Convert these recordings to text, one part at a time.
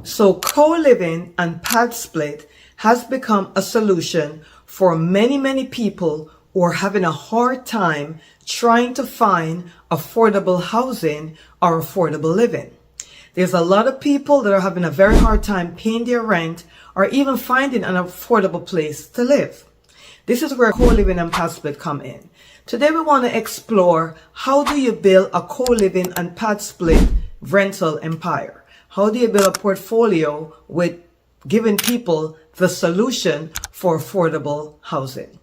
So co-living and PadSplit has become a solution for many people who are having a hard time trying to find affordable housing or affordable living. There's a lot of people that are having a very hard time paying their rent or even finding an affordable place to live. This is where co-living and PadSplit come in. Today we want to explore how do you build a co-living and PadSplit rental empire? How do you build a portfolio with giving people the solution for affordable housing?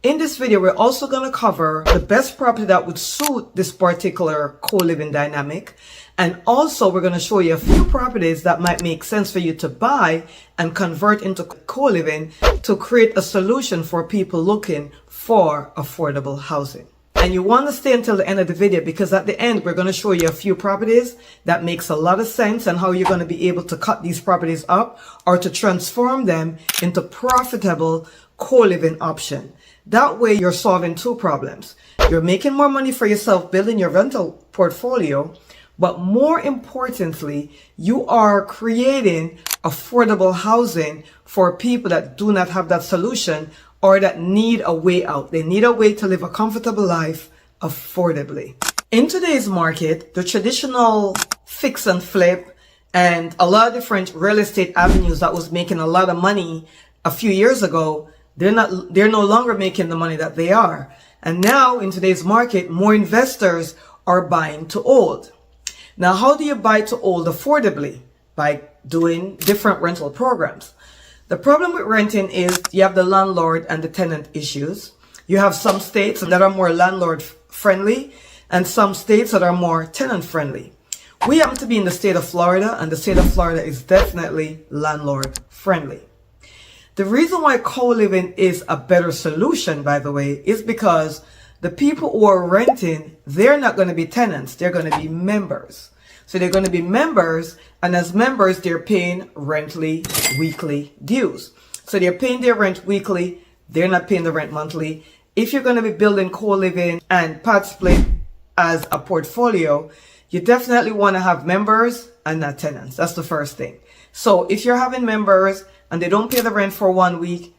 In this video, we're also going to cover the best property that would suit this particular co-living dynamic. And also we're going to show you a few properties that might make sense for you to buy and convert into co-living to create a solution for people looking for affordable housing. And you want to stay until the end of the video because at the end, we're going to show you a few properties that makes a lot of sense and how you're going to be able to cut these properties up or to transform them into profitable co-living option. That way you're solving two problems. You're making more money for yourself, building your rental portfolio, but more importantly, you are creating affordable housing for people that do not have that solution or that need a way out. They need a way to live a comfortable life affordably. In today's market, the traditional fix and flip and a lot of different real estate avenues that was making a lot of money a few years ago, they're no longer making the money that they are. And now in today's market, more investors are buying to hold. Now, how do you buy to hold affordably? By doing different rental programs. The problem with renting is you have the landlord and the tenant issues. You have some states that are more landlord friendly and some states that are more tenant friendly. We happen to be in the state of Florida, and the state of Florida is definitely landlord friendly. The reason why co-living is a better solution, by the way, is because the people who are renting, they're not going to be tenants. They're going to be members. So they're going to be members, and as members, they're paying weekly dues. So they're paying their rent weekly. They're not paying the rent monthly. If you're going to be building co-living and PadSplit as a portfolio, you definitely want to have members and not tenants. That's the first thing. So if you're having members and they don't pay the rent for 1 week,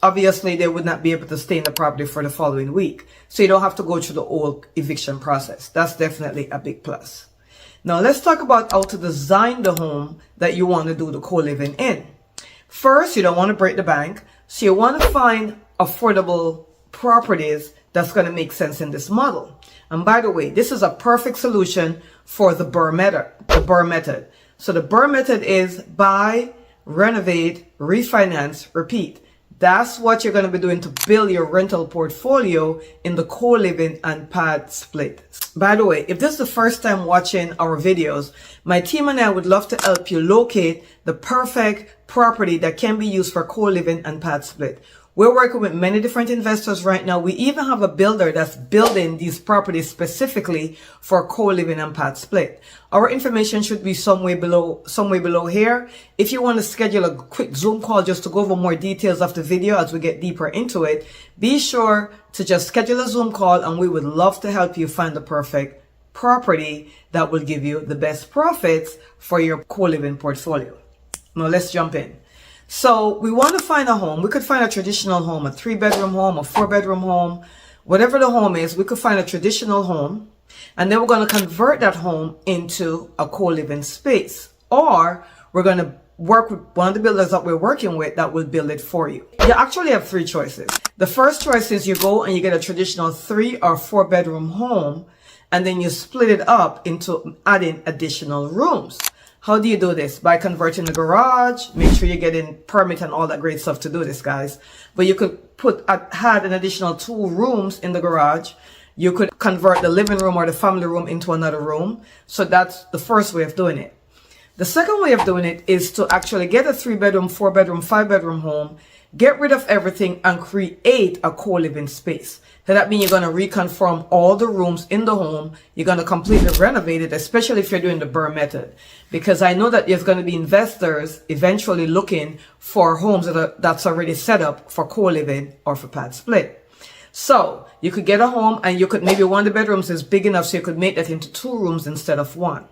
obviously they would not be able to stay in the property for the following week. So you don't have to go through the whole eviction process. That's definitely a big plus. Now let's talk about how to design the home that you want to do the co-living in. First, you don't want to break the bank. So you want to find affordable properties that's going to make sense in this model. And by the way, this is a perfect solution for the BRRRR method. So the BRRRR method is buy, renovate, refinance, repeat. That's what you're going to be doing to build your rental portfolio in the co-living and PadSplit. By the way, if this is the first time watching our videos, my team and I would love to help you locate the perfect property that can be used for co-living and PadSplit. We're working with many different investors right now. We even have a builder that's building these properties specifically for co-living and PadSplit. Our information should be somewhere below here. If you want to schedule a quick Zoom call just to go over more details of the video as we get deeper into it, be sure to just schedule a Zoom call and we would love to help you find the perfect property that will give you the best profits for your co-living portfolio. Now let's jump in. So we want to find a home. We could find a traditional home, a 3-bedroom home, a 4-bedroom home, whatever the home is. We could find a traditional home, and then we're going to convert that home into a co-living space, or we're going to work with one of the builders that we're working with that will build it for you. You actually have 3 choices. The first choice is you go and you get a traditional 3 or 4-bedroom home, and then you split it up into adding additional rooms. How do you do this? By converting the garage. Make sure you get in permit and all that great stuff to do this, guys. But you could add an additional 2 rooms in the garage. You could convert the living room or the family room into another room. So that's the first way of doing it. The second way of doing it is to actually get a 3-bedroom, 4-bedroom, 5-bedroom home, get rid of everything and create a co-living space. So that means you're going to reconfirm all the rooms in the home. You're going to completely renovate it, especially if you're doing the BRRRR method. Because I know that there's going to be investors eventually looking for homes that's already set up for co-living or for PadSplit. So you could get a home and you could, maybe one of the bedrooms is big enough so you could make that into 2 rooms instead of 1.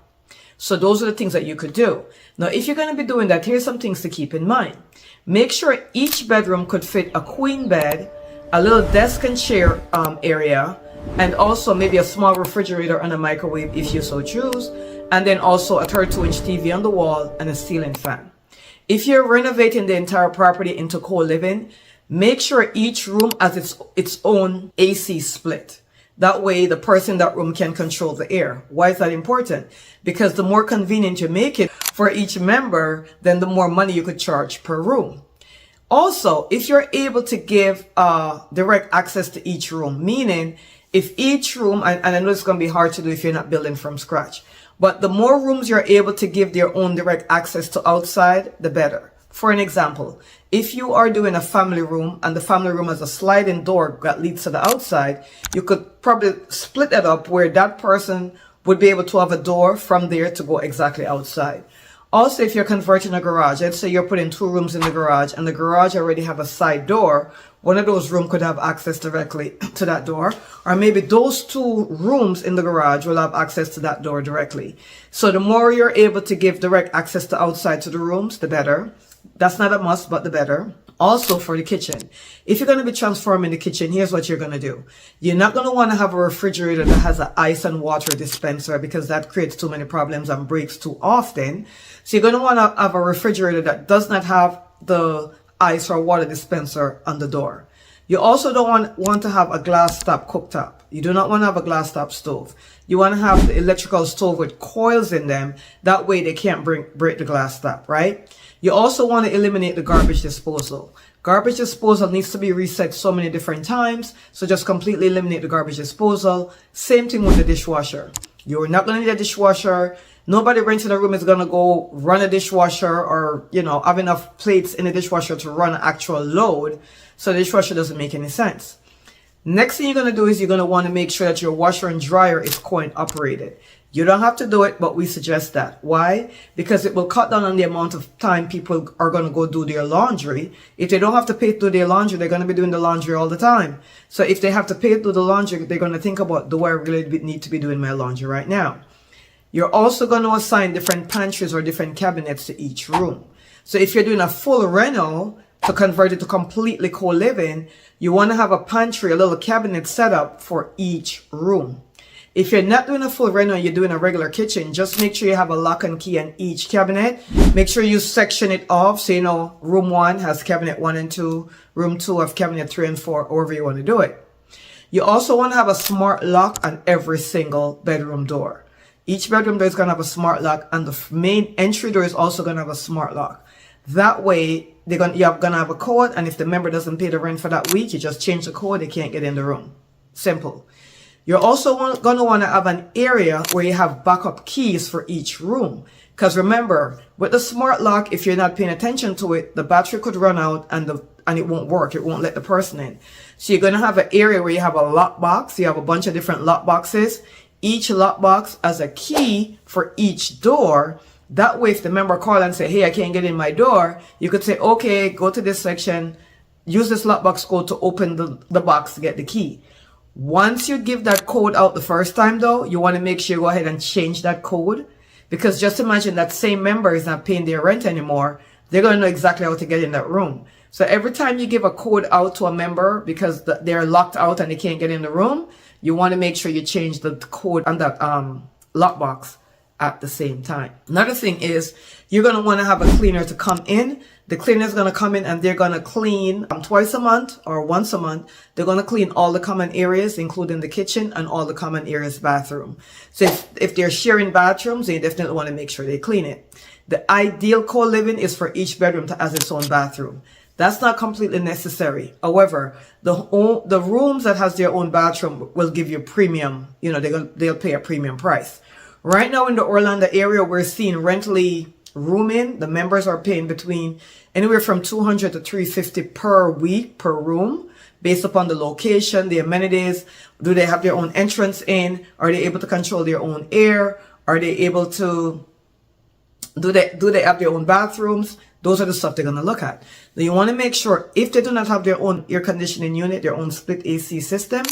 So those are the things that you could do. Now, if you're going to be doing that, here's some things to keep in mind. Make sure each bedroom could fit a queen bed, a little desk and chair area, and also maybe a small refrigerator and a microwave if you so choose, and then also a 32-inch TV on the wall and a ceiling fan. If you're renovating the entire property into co-living, make sure each room has its own AC split. That way the person in that room can control the air. Why is that important? Because the more convenient you make it for each member, then the more money you could charge per room. Also, if you're able to give direct access to each room, meaning if each room, and I know it's going to be hard to do if you're not building from scratch, but the more rooms you're able to give their own direct access to outside, the better. For an example, if you are doing a family room and the family room has a sliding door that leads to the outside, you could probably split it up where that person would be able to have a door from there to go exactly outside. Also, if you're converting a garage, let's say you're putting 2 rooms in the garage and the garage already have a side door, one of those rooms could have access directly to that door, or maybe those 2 rooms in the garage will have access to that door directly. So the more you're able to give direct access to outside to the rooms, the better. That's not a must, but the better. Also for the kitchen, if you're going to be transforming the kitchen, here's what you're going to do. You're not going to want to have a refrigerator that has an ice and water dispenser because that creates too many problems and breaks too often. So you're going to want to have a refrigerator that does not have the ice or water dispenser on the door. You also don't want to have a glass top cooktop. You do not want to have a glass top stove. You want to have the electrical stove with coils in them. That way they can't break the glass top, right? You also want to eliminate the garbage disposal. Garbage disposal needs to be reset so many different times. So just completely eliminate the garbage disposal. Same thing with the dishwasher. You're not going to need a dishwasher. Nobody renting a room is going to go run a dishwasher or, have enough plates in the dishwasher to run an actual load. So the dishwasher doesn't make any sense. Next thing you're going to do is you're going to want to make sure that your washer and dryer is coin operated. You don't have to do it, but we suggest that. Why? Because it will cut down on the amount of time people are going to go do their laundry. If they don't have to pay to do their laundry, they're going to be doing the laundry all the time. So if they have to pay to do the laundry, they're going to think about, do I really need to be doing my laundry right now? You're also going to assign different pantries or different cabinets to each room. So if you're doing a full reno to convert it to completely co-living, you want to have a pantry, a little cabinet set up for each room. If you're not doing a full reno, you're doing a regular kitchen, just make sure you have a lock and key on each cabinet. Make sure you section it off. So, room 1 has cabinet 1 and 2, room 2 have cabinet 3 and 4, however you want to do it. You also want to have a smart lock on every single bedroom door. Each bedroom door is going to have a smart lock, and the main entry door is also going to have a smart lock. That way, you're going to have a code, and if the member doesn't pay the rent for that week, you just change the code, they can't get in the room. Simple. You're also going to want to have an area where you have backup keys for each room. Because remember, with the smart lock, if you're not paying attention to it, the battery could run out and it won't work. It won't let the person in. So you're going to have an area where you have a lock box. You have a bunch of different lock boxes. Each lock box has a key for each door. That way, if the member calls and say, hey, I can't get in my door, you could say, okay, go to this section, use this lockbox code to open the box to get the key. Once you give that code out the first time, though, you want to make sure you go ahead and change that code, because just imagine that same member is not paying their rent anymore. They're going to know exactly how to get in that room. So every time you give a code out to a member because they're locked out and they can't get in the room, you want to make sure you change the code on that lockbox at the same time. Another thing is you're going to want to have a cleaner to come in. The cleaner is going to come in and they're going to clean twice a month or once a month. They're going to clean all the common areas, including the kitchen and all the common areas bathroom. So if they're sharing bathrooms, they definitely want to make sure they clean it. The ideal co-living is for each bedroom to have its own bathroom. That's not completely necessary. However, the rooms that has their own bathroom will give you premium. They'll pay a premium price. Right now in the Orlando area, we're seeing rentally rooming. The members are paying between anywhere from $200 to $350 per week per room, based upon the location, the amenities. Do they have their own entrance in? Are they able to control their own air? Are they able to? Do they have their own bathrooms? Those are the stuff they're going to look at. Now you want to make sure if they do not have their own air conditioning unit, their own split AC system,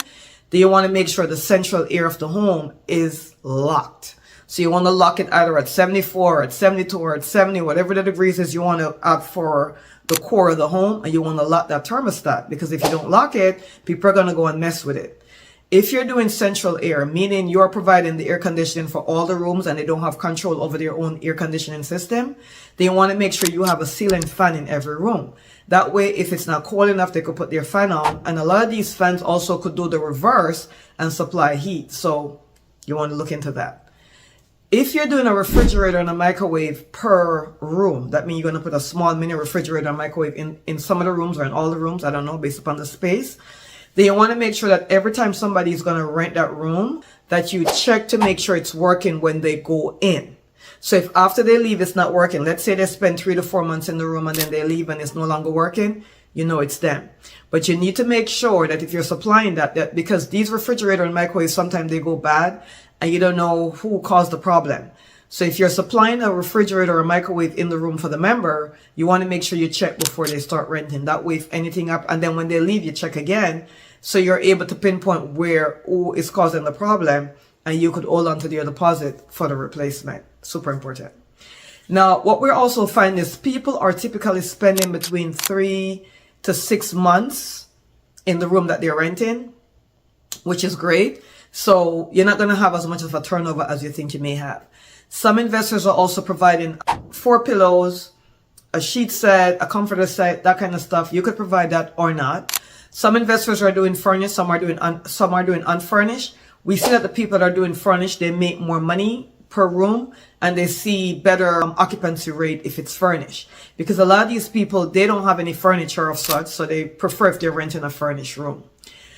then you want to make sure the central air of the home is locked. So you want to lock it either at 74, or at 72, or at 70, whatever the degrees is you want to have for the core of the home, and you want to lock that thermostat, because if you don't lock it, people are going to go and mess with it. If you're doing central air, meaning you're providing the air conditioning for all the rooms and they don't have control over their own air conditioning system, then you want to make sure you have a ceiling fan in every room. That way, if it's not cold enough, they could put their fan on. And a lot of these fans also could do the reverse and supply heat. So you want to look into that. If you're doing a refrigerator and a microwave per room, that means you're going to put a small mini refrigerator and microwave in some of the rooms or in all the rooms, I don't know, based upon the space. Then you want to make sure that every time somebody is going to rent that room, that you check to make sure it's working when they go in. So if after they leave, it's not working, let's say they spend 3 to 4 months in the room and then they leave and it's no longer working, you know it's them. But you need to make sure that if you're supplying that because these refrigerator and microwaves, sometimes they go bad and you don't know who caused the problem. So if you're supplying a refrigerator or microwave in the room for the member, you want to make sure you check before they start renting. That way, if anything up, and then when they leave, you check again. So you're able to pinpoint who is causing the problem, and you could hold on to their deposit for the replacement. Super important. Now, what we're also finding is people are typically spending between 3 to 6 months in the room that they're renting, which is great. So you're not going to have as much of a turnover as you think you may have. Some investors are also providing 4 pillows, a sheet set, a comforter set, that kind of stuff. You could provide that or not. Some investors are doing furnished, some are doing unfurnished. We see that the people that are doing furnished, they make more money per room and they see better occupancy rate if it's furnished. Because a lot of these people, they don't have any furniture of such, so they prefer if they're renting a furnished room.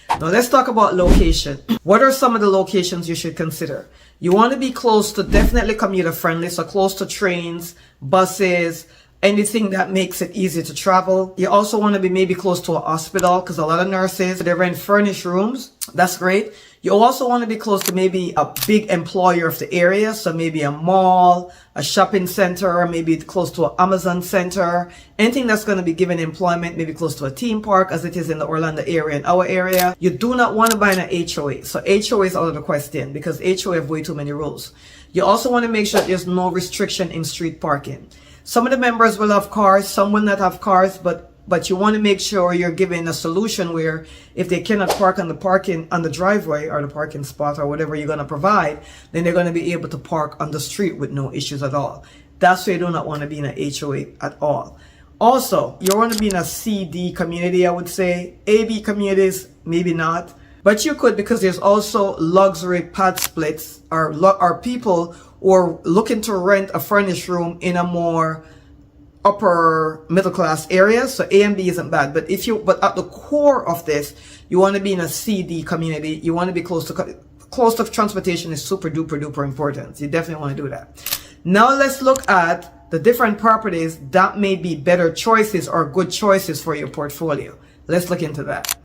Now let's talk about location. What are some of the locations you should consider? You want to be close to, definitely commuter friendly, so close to trains, buses, anything that makes it easy to travel. You also want to be maybe close to a hospital, because a lot of nurses, they rent furnished rooms. That's great. You also want to be close to maybe a big employer of the area. So maybe a mall, a shopping center, maybe close to an Amazon center, anything that's going to be giving employment, maybe close to a theme park as it is in the Orlando area and our area. You do not want to buy an HOA. So HOA is out of the question because HOA have way too many rules. You also want to make sure that there's no restriction in street parking. Some of the members will have cars, some will not have cars, but you want to make sure you're giving a solution where if they cannot park on the driveway or the parking spot or whatever you're going to provide, then they're going to be able to park on the street with no issues at all. That's why you do not want to be in a HOA at all. Also, you want to be in a CD community, I would say. AB communities, maybe not. But you could, because there's also luxury pad splits or people who are looking to rent a furnished room in a more upper middle class area. So A and B isn't bad, but at the core of this, you want to be in a CD community. You want to be close to transportation is super duper duper important. You definitely want to do that. Now let's look at the different properties that may be better choices or good choices for your portfolio. Let's look into that.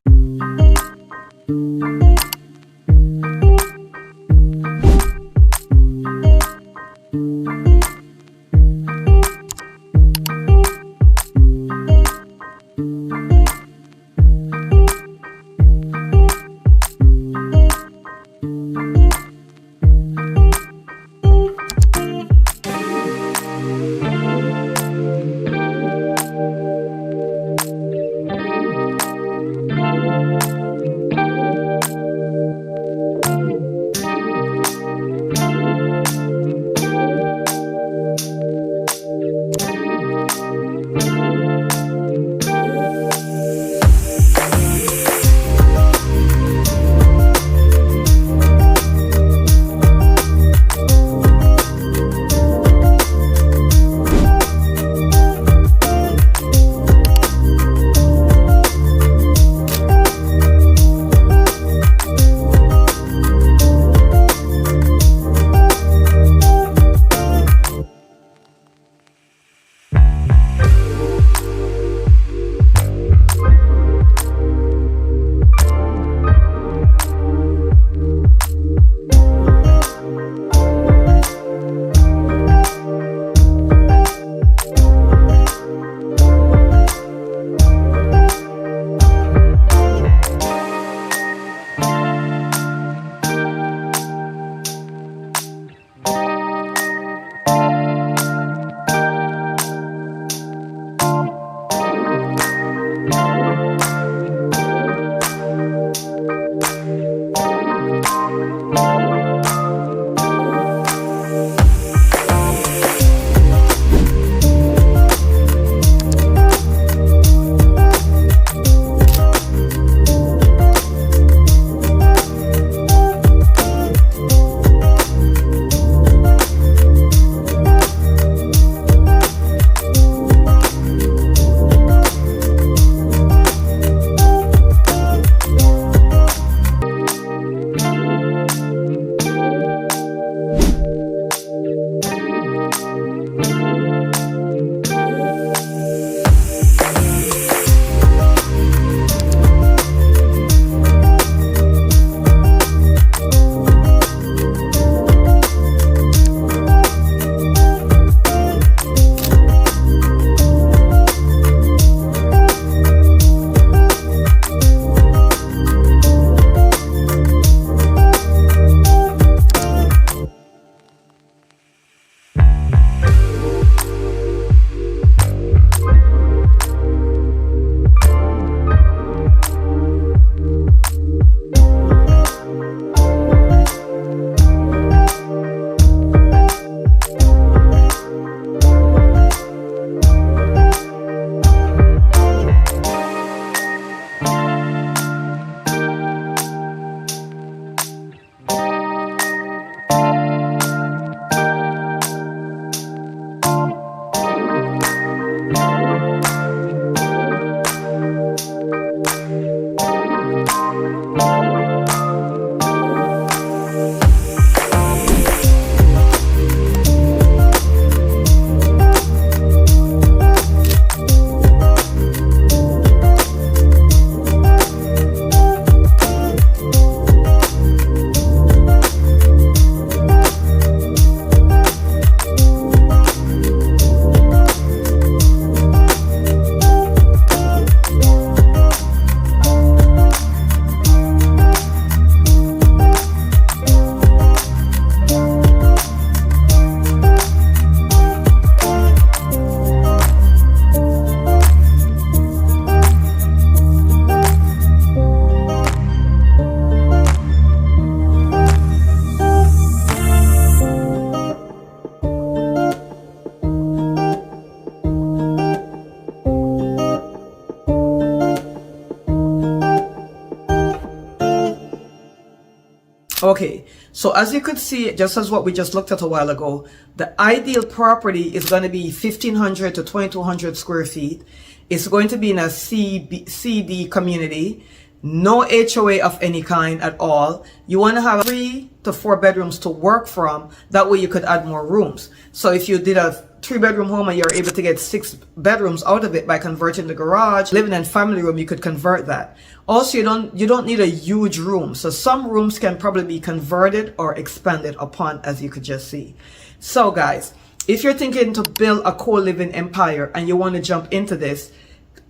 Okay, so as you could see, just as what we just looked at a while ago, the ideal property is going to be 1,500 to 2,200 square feet. It's going to be in a CD community, no HOA of any kind at all. You want to have 3 to 4 bedrooms to work from. That way you could add more rooms. So if you did a 3-bedroom home and you're able to get 6 bedrooms out of it by converting the garage, living and family room, you could convert that. Also, you don't need a huge room. So some rooms can probably be converted or expanded upon, as you could just see. So guys, if you're thinking to build a co-living empire and you want to jump into this,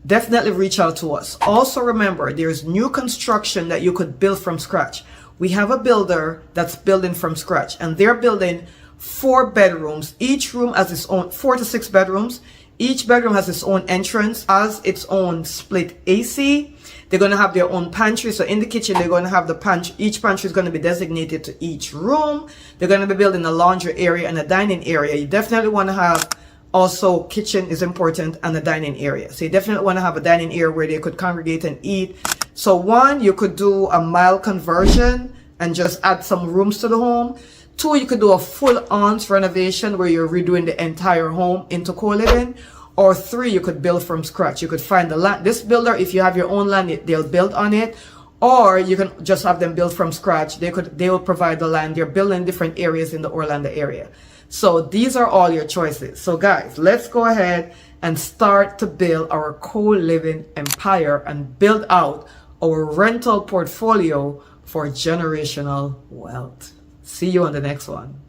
definitely reach out to us. Also remember, there's new construction that you could build from scratch. We have a builder that's building from scratch, and they're building 4 bedrooms. Each room has its own 4 to 6 bedrooms. Each bedroom has its own entrance, has its own split AC. They're going to have their own pantry. So in the kitchen, they're going to have the pantry. Each pantry is going to be designated to each room. They're going to be building a laundry area and a dining area. You definitely want to have, also kitchen is important, and a dining area. So you definitely want to have a dining area where they could congregate and eat. So one, you could do a mild conversion and just add some rooms to the home. 2, you could do a full-on renovation where you're redoing the entire home into co-living. Or 3, you could build from scratch. You could find the land. This builder, if you have your own land, they'll build on it. Or you can just have them build from scratch. They will provide the land. They're building different areas in the Orlando area. So these are all your choices. So guys, let's go ahead and start to build our co-living empire and build out our rental portfolio for generational wealth. See you on the next one.